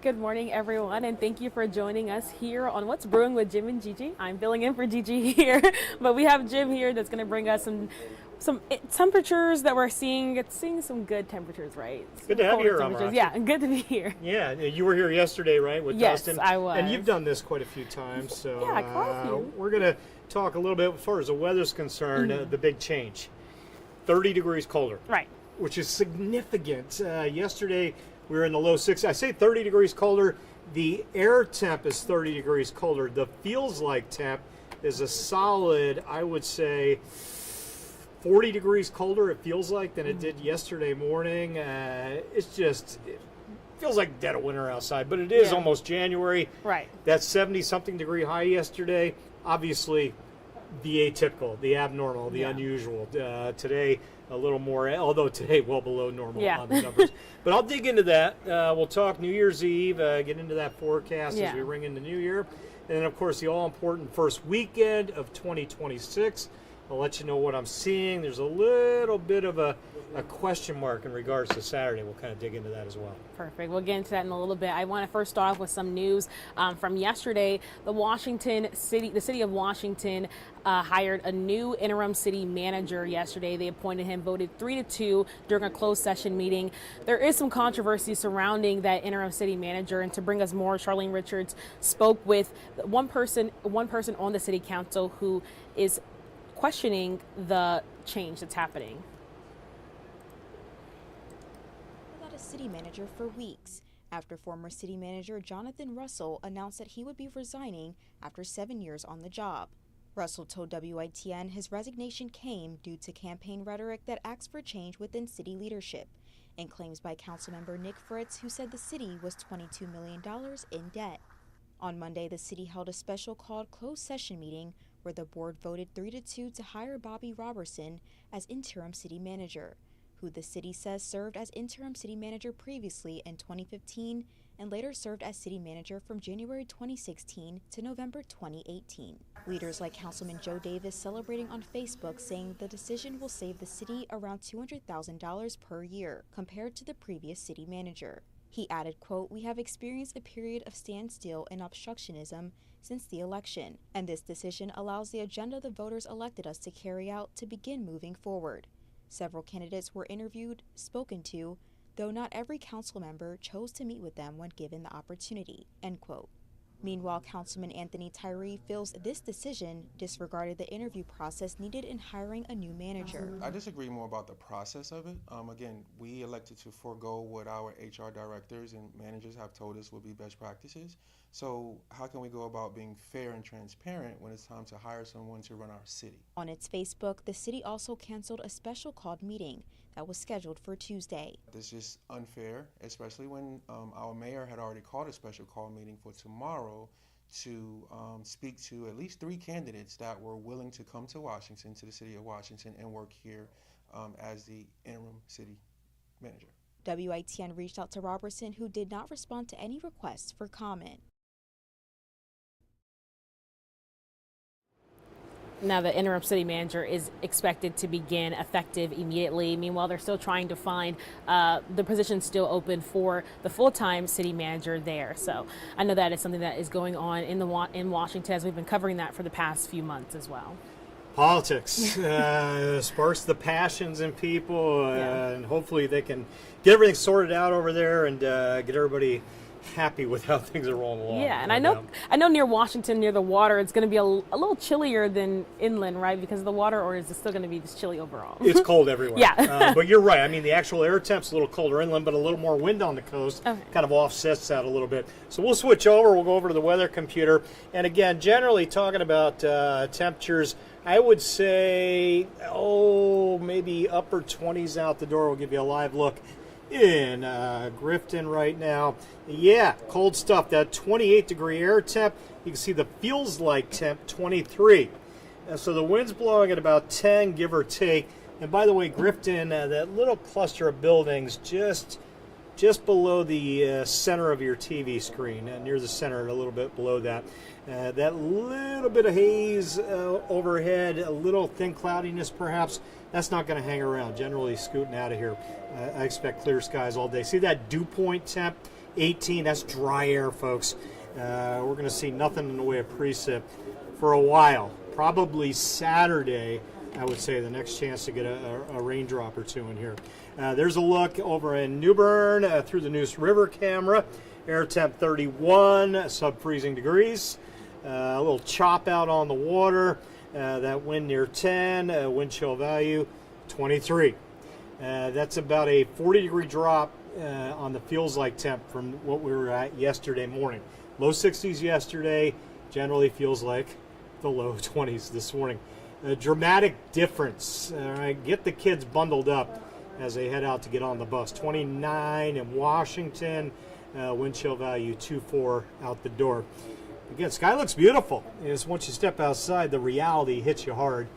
Good morning, everyone, and thank you for joining us here on What's Brewing with Jim and Gigi. I'm filling in for Gigi here, but we have Jim here that's going to bring us some temperatures that we're seeing. It's seeing some good temperatures, right? Good to have you here, Amarachi. Yeah, good to be here. Yeah, you were here yesterday, right, with Dustin? Yes, I was. And you've done this quite a few times, so yeah, quite a few. We're going to talk a little bit as far as the weather's concerned, the big change. 30 degrees colder. Right. Which is significant. Yesterday, we were in the low 60s. I say 30 degrees colder. The air temp is 30 degrees colder. The feels like temp is a solid, I would say, 40 degrees colder, it feels like, than it did yesterday morning. It feels like dead of winter outside, but it is almost January. Right. That 70-something degree high yesterday, obviously the atypical, the abnormal, the unusual. Today, a little more, although today well below normal on the numbers. But I'll dig into that. We'll talk New Year's Eve, get into that forecast as we ring in the new year. And then, of course, the all-important first weekend of 2026. I'll let you know what I'm seeing. There's a little bit of a question mark in regards to Saturday. We'll kind of dig into that as well. Perfect. We'll get into that in a little bit. I want to first start off with some news from yesterday. The city of Washington hired a new interim city manager yesterday. They appointed him, voted 3-2 during a closed session meeting. There is some controversy surrounding that interim city manager, and to bring us more, Charlene Richards spoke with one person on the city council who is questioning the change that's happening. Without a city manager for weeks, after former city manager Jonathan Russell announced that he would be resigning after 7 years on the job. Russell told WITN his resignation came due to campaign rhetoric that asks for change within city leadership, and claims by councilmember Nick Fritz, who said the city was $22 million in debt. On Monday, the city held a special called closed session meeting where the board voted 3-2 to hire Bobby Robertson as interim city manager, who the city says served as interim city manager previously in 2015 and later served as city manager from January 2016 to November 2018. Leaders like Councilman Joe Davis celebrating on Facebook, saying the decision will save the city around $200,000 per year compared to the previous city manager. He added, quote, "We have experienced a period of standstill and obstructionism since the election, and this decision allows the agenda the voters elected us to carry out to begin moving forward." Several candidates were interviewed, spoken to, though not every council member chose to meet with them when given the opportunity, end quote. Meanwhile, Councilman Anthony Tyree feels this decision disregarded the interview process needed in hiring a new manager. I disagree more about the process of it. Again, we elected to forego what our HR directors and managers have told us would be best practices. So how can we go about being fair and transparent when it's time to hire someone to run our city? On its Facebook, the city also canceled a special called meeting that was scheduled for Tuesday. This is unfair, especially when our mayor had already called a special call meeting for tomorrow to speak to at least 3 candidates that were willing to come to Washington, to the city of Washington, and work here as the interim city manager. WITN reached out to Robertson, who did not respond to any requests for comment. Now, the interim city manager is expected to begin effective immediately. Meanwhile, they're still trying to find the position still open for the full-time city manager there. So I know that is something that is going on in Washington, as we've been covering that for the past few months as well. Politics sparks the passions in people, and hopefully they can get everything sorted out over there and get everybody happy with how things are rolling along. Yeah, and I know near Washington, near the water, it's going to be a little chillier than inland, right? Because of the water, or is it still going to be just chilly overall? It's cold everywhere. Yeah. But you're right. I mean, the actual air temp's a little colder inland, but a little more wind on the coast kind of offsets that a little bit. So we'll switch over. We'll go over to the weather computer. And again, generally talking about temperatures, I would say, maybe upper 20s out the door. We'll give you a live look in Grifton right now. Yeah, cold stuff. That 28-degree air temp. You can see the feels like temp 23. So the wind's blowing at about 10, give or take. And by the way, Grifton, that little cluster of buildings just below the center of your TV screen, near the center, a little bit below that. That little bit of haze overhead, a little thin cloudiness perhaps, that's not going to hang around. Generally scooting out of here. I expect clear skies all day. See that dew point temp 18. That's dry air, folks. We're going to see nothing in the way of precip for a while. Probably Saturday, I would say, the next chance to get a raindrop or two in here. There's a look over in New Bern through the Neuse River camera. Air temp 31, sub-freezing degrees. A little chop out on the water. That wind near 10, wind chill value 23. That's about a 40-degree drop on the feels like temp from what we were at yesterday morning. Low 60s yesterday, generally feels like the low 20s this morning. A dramatic difference. All right, get the kids bundled up as they head out to get on the bus. 29 in Washington, wind chill value 24 out the door. Again, sky looks beautiful. It's once you step outside, the reality hits you hard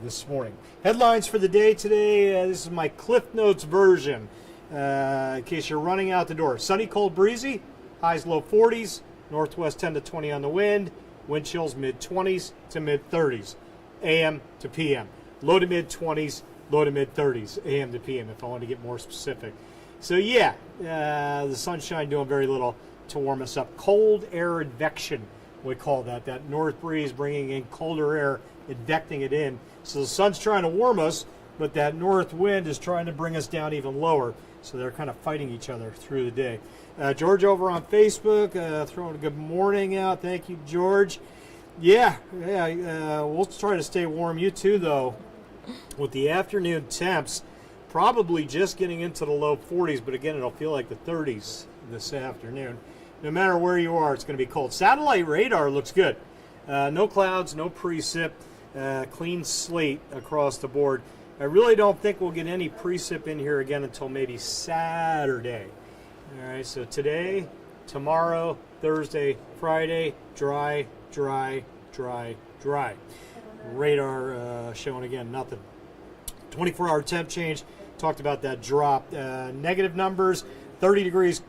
this morning. Headlines for the day today. This is my Cliff Notes version. In case you're running out the door. Sunny, cold, breezy. Highs low 40s. Northwest 10 to 20 on the wind. Wind chills mid 20s to mid 30s. AM to PM. Low to mid 20s. Low to mid 30s. AM to PM if I want to get more specific. So yeah, the sunshine doing very little to warm us up. Cold air advection, we call that. That north breeze bringing in colder air, advecting it in. So the sun's trying to warm us, but that north wind is trying to bring us down even lower. So they're kind of fighting each other through the day. George over on Facebook, throwing a good morning out. Thank you, George. Yeah, we'll try to stay warm. You too, though, with the afternoon temps, probably just getting into the low 40s, but again, it'll feel like the 30s this afternoon. No matter where you are, it's going to be cold. Satellite radar looks good. No clouds, no precip, clean slate across the board. I really don't think we'll get any precip in here again until maybe Saturday. All right, so today, tomorrow, Thursday, Friday, dry, dry, dry, dry. Radar showing again nothing. 24-hour temp change, talked about that drop. Negative numbers, 30 degrees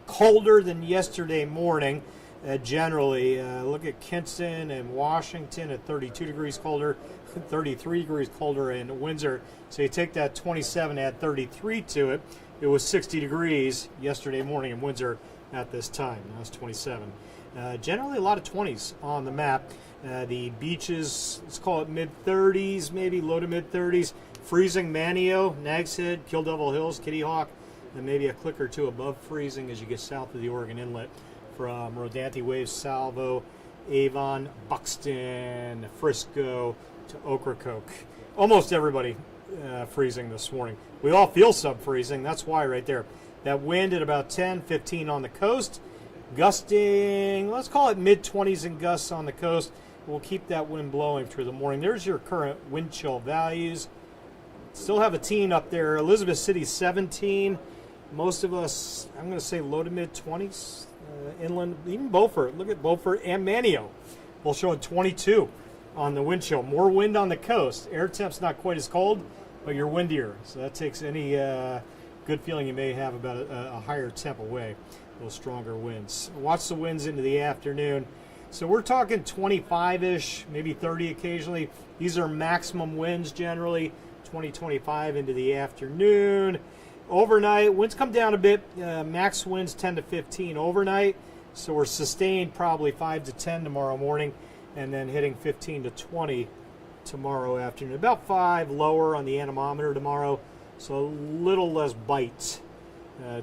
colder than yesterday morning. Generally, look at Kinston and Washington at 32 degrees colder, 33 degrees colder in Windsor. So you take that 27, add 33 to it. It was 60 degrees yesterday morning in Windsor at this time. Now it's 27. Generally, a lot of 20s on the map. The beaches, let's call it mid-30s, maybe low to mid-30s. Freezing Manio, Nags Head, Kill Devil Hills, Kitty Hawk, and maybe a click or two above freezing as you get south of the Oregon Inlet from Rodanthe Waves, Salvo, Avon, Buxton, Frisco to Ocracoke. Almost everybody freezing this morning. We all feel sub-freezing. That's why right there. That wind at about 10, 15 on the coast. Gusting, let's call it mid-20s in gusts on the coast. We'll keep that wind blowing through the morning. There's your current wind chill values. Still have a teen up there. Elizabeth City 17. Most of us, I'm going to say low to mid-20s. Inland, even Beaufort. Look at Beaufort and Manio. Both showing 22 on the wind chill. More wind on the coast. Air temp's not quite as cold, but you're windier. So that takes any good feeling you may have about a higher temp away. Those stronger winds. Watch the winds into the afternoon. So we're talking 25-ish, maybe 30 occasionally. These are maximum winds generally. 20, 25 into the afternoon. Overnight, winds come down a bit. Max winds 10 to 15 overnight. So we're sustained probably 5 to 10 tomorrow morning, and then hitting 15 to 20 tomorrow afternoon. About 5 lower on the anemometer tomorrow, so a little less bite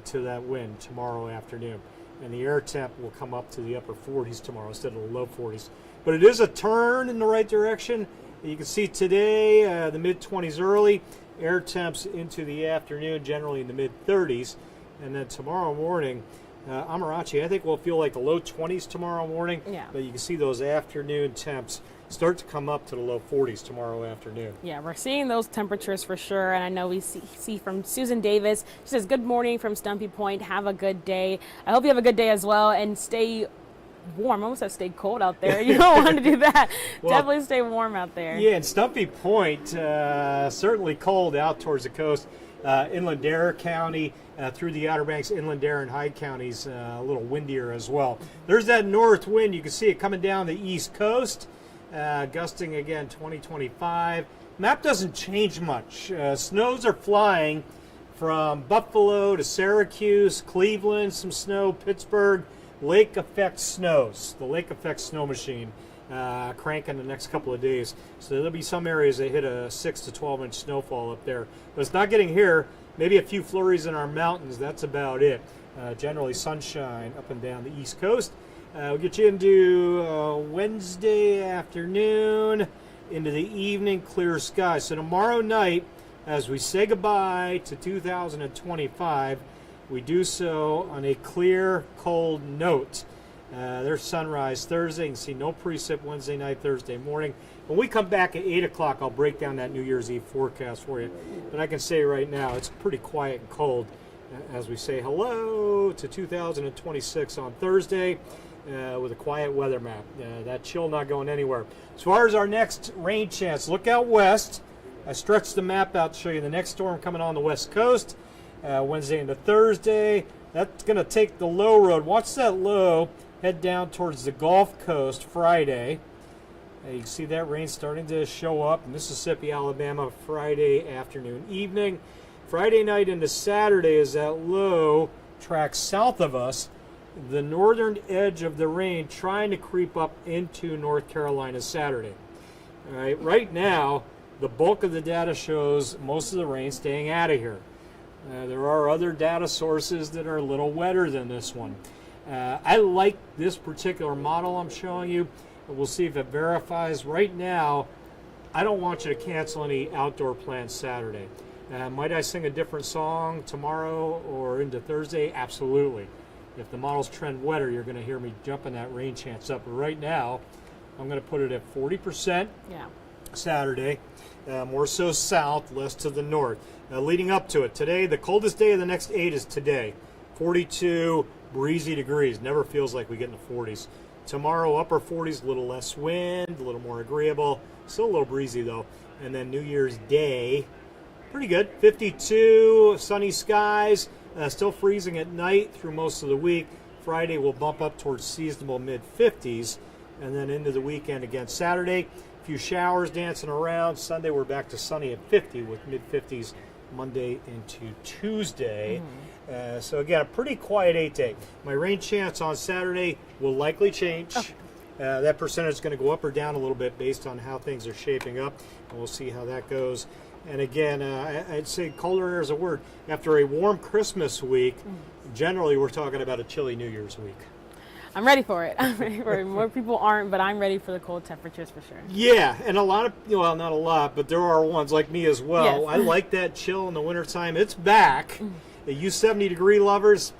to that wind tomorrow afternoon. And the air temp will come up to the upper 40s tomorrow instead of the low 40s. But it is a turn in the right direction. You can see today the mid-20s early. Air temps into the afternoon, generally in the mid-30s. And then tomorrow morning, Amarachi, I think we'll feel like the low 20s tomorrow morning. Yeah. But you can see those afternoon temps start to come up to the low 40s tomorrow afternoon. Yeah, we're seeing those temperatures for sure. And I know we see from Susan Davis. She says, good morning from Stumpy Point. Have a good day. I hope you have a good day as well. And stay warm. I almost said stay cold out there. You don't want to do that. Well, definitely stay warm out there. Yeah, and Stumpy Point, certainly cold out towards the coast. Inland Dare County, through the Outer Banks, Inland Dare and Hyde counties, a little windier as well. There's that north wind. You can see it coming down the east coast, gusting again 20-25. Map doesn't change much. Snows are flying from Buffalo to Syracuse, Cleveland, some snow, Pittsburgh, lake effect snows. The lake effect snow machine cranking the next couple of days. So there'll be some areas that hit a 6 to 12 inch snowfall up there. But it's not getting here. Maybe a few flurries in our mountains. That's about it. Generally sunshine up and down the East Coast. We'll get you into Wednesday afternoon, into the evening, clear skies. So tomorrow night, as we say goodbye to 2025, we do so on a clear, cold note. There's sunrise Thursday. You can see no precip Wednesday night, Thursday morning. When we come back at 8 o'clock, I'll break down that New Year's Eve forecast for you. But I can say right now, it's pretty quiet and cold as we say hello to 2026 on Thursday with a quiet weather map. That chill not going anywhere. As far as our next rain chance, look out west. I stretched the map out to show you the next storm coming on the west coast. Wednesday into Thursday. That's going to take the low road. Watch that low head down towards the Gulf Coast Friday. You can see that rain starting to show up. Mississippi, Alabama, Friday afternoon, evening. Friday night into Saturday as that low tracks south of us. The northern edge of the rain trying to creep up into North Carolina Saturday. All right, right now, the bulk of the data shows most of the rain staying out of here. There are other data sources that are a little wetter than this one. I like this particular model I'm showing you. We'll see if it verifies. Right now, I don't want you to cancel any outdoor plans Saturday. Might I sing a different song tomorrow or into Thursday? Absolutely. If the models trend wetter, you're going to hear me jumping that rain chance up. But right now, I'm going to put it at 40% Saturday. More so south, less to the north. Leading up to it, today, the coldest day of the next 8 is today. 42 breezy degrees. Never feels like we get in the 40s. Tomorrow, upper 40s, a little less wind, a little more agreeable. Still a little breezy, though. And then New Year's Day, pretty good. 52, sunny skies. Still freezing at night through most of the week. Friday will bump up towards seasonable mid-50s. And then into the weekend again. Saturday, a few showers dancing around. Sunday, we're back to sunny at 50 with mid-50s Monday into Tuesday. So again, a pretty quiet 8-day. My rain chance on Saturday will likely change. That percentage is going to go up or down a little bit based on how things are shaping up. And we'll see how that goes. And again, I'd say colder air is a word. After a warm Christmas week, generally we're talking about a chilly New Year's week. I'm ready for it. I'm ready for it. More people aren't, but I'm ready for the cold temperatures for sure. Yeah, and a lot of, well, not a lot, but there are ones like me as well. Yes. I like that chill in the wintertime. It's back. You 70-degree lovers,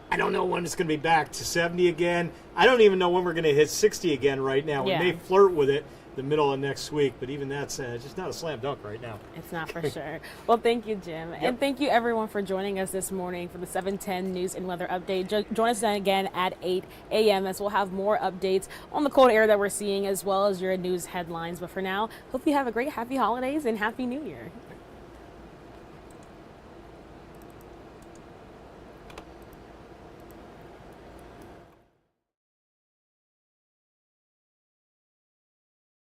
I don't know when it's going to be back to 70 again. I don't even know when we're going to hit 60 again right now. We may flirt with it the middle of next week, but even that's just not a slam dunk right now. It's not for sure. Well, thank you, Jim. And thank you, everyone, for joining us this morning for the 710 News and Weather Update. Join us then again at 8 a.m. as we'll have more updates on the cold air that we're seeing as well as your news headlines. But for now, hope you have a great, happy holidays and Happy New Year.